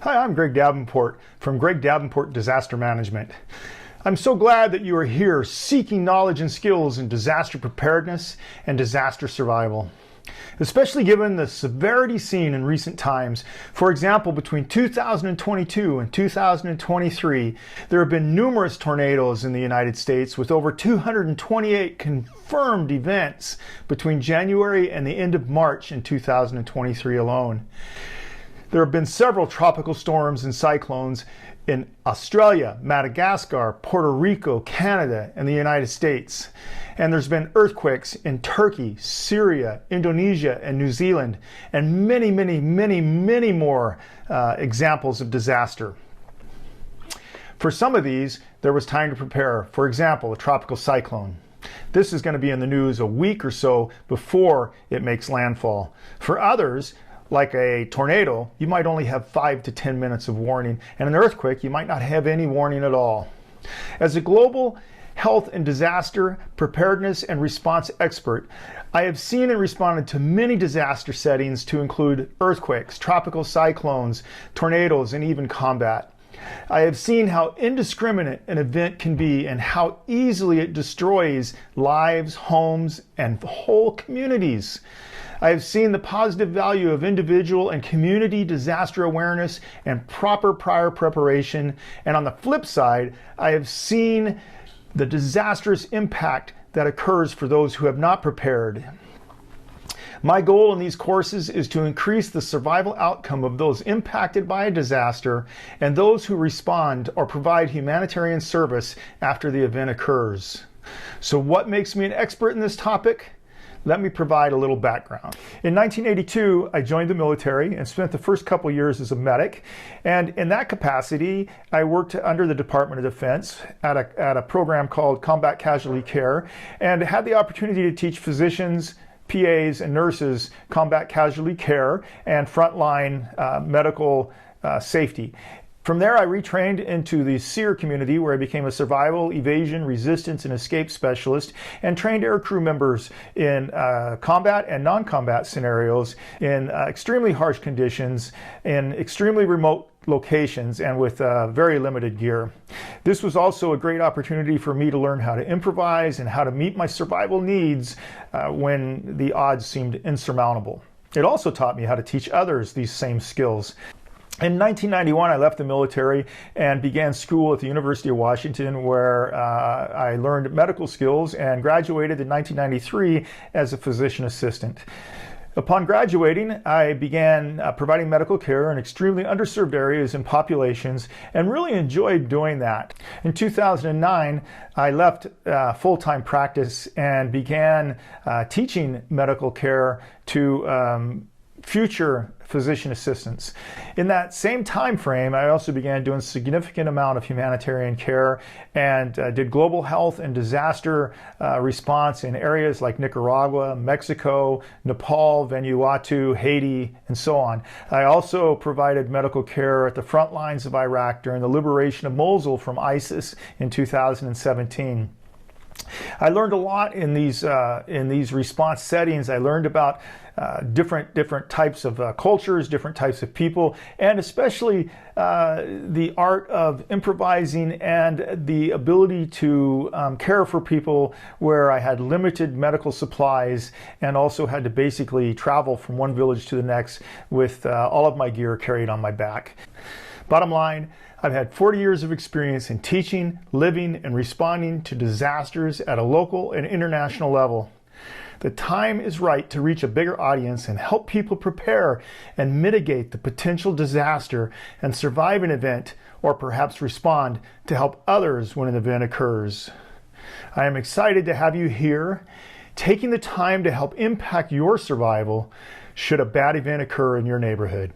Hi, I'm Greg Davenport from Greg Davenport Disaster Management. I'm so glad that you are here seeking knowledge and skills in disaster preparedness and disaster survival, especially given the severity seen in recent times. For example, between 2022 and 2023, there have been numerous tornadoes in the United States with over 228 confirmed events between January and the end of March in 2023 alone. There have been several tropical storms and cyclones in Australia, Madagascar, Puerto Rico, Canada, and the United States. And there's been earthquakes in Turkey, Syria, Indonesia, and New Zealand, and many more examples of disaster. For some of these, there was time to prepare. For example, a tropical cyclone. This is going to be in the news a week or so before it makes landfall. For others, like a tornado, you might only have 5 to 10 minutes of warning, and an earthquake, you might not have any warning at all. As a global health and disaster preparedness and response expert, I have seen and responded to many disaster settings to include earthquakes, tropical cyclones, tornadoes, and even combat. I have seen how indiscriminate an event can be and how easily it destroys lives, homes, and whole communities. I have seen the positive value of individual and community disaster awareness and proper prior preparation. And on the flip side, I have seen the disastrous impact that occurs for those who have not prepared. My goal in these courses is to increase the survival outcome of those impacted by a disaster and those who respond or provide humanitarian service after the event occurs. So what makes me an expert in this topic? Let me provide a little background. In 1982, I joined the military and spent the first couple years as a medic. And in that capacity, I worked under the Department of Defense at a program called Combat Casualty Care, and had the opportunity to teach physicians, PAs, and nurses combat casualty care and frontline medical safety. From there, I retrained into the SEER community, where I became a survival, evasion, resistance, and escape specialist, and trained air crew members in combat and non-combat scenarios in extremely harsh conditions, in extremely remote locations, and with very limited gear. This was also a great opportunity for me to learn how to improvise and how to meet my survival needs when the odds seemed insurmountable. It also taught me how to teach others these same skills. In 1991, I left the military and began school at the University of Washington, where I learned medical skills and graduated in 1993 as a physician assistant. Upon graduating, I began providing medical care in extremely underserved areas and populations, and really enjoyed doing that. In 2009, I left full-time practice and began teaching medical care to future physician assistants. In that same time frame, I also began doing a significant amount of humanitarian care and did global health and disaster response in areas like Nicaragua, Mexico, Nepal, Vanuatu, Haiti, and so on. I also provided medical care at the front lines of Iraq during the liberation of Mosul from ISIS in 2017. I learned a lot in these response settings. I learned about different types of cultures, different types of people, and especially the art of improvising and the ability to care for people where I had limited medical supplies and also had to basically travel from one village to the next with all of my gear carried on my back. Bottom line, I've had 40 years of experience in teaching, living, and responding to disasters at a local and international level. The time is right to reach a bigger audience and help people prepare and mitigate the potential disaster and survive an event, or perhaps respond to help others when an event occurs. I am excited to have you here, taking the time to help impact your survival should a bad event occur in your neighborhood.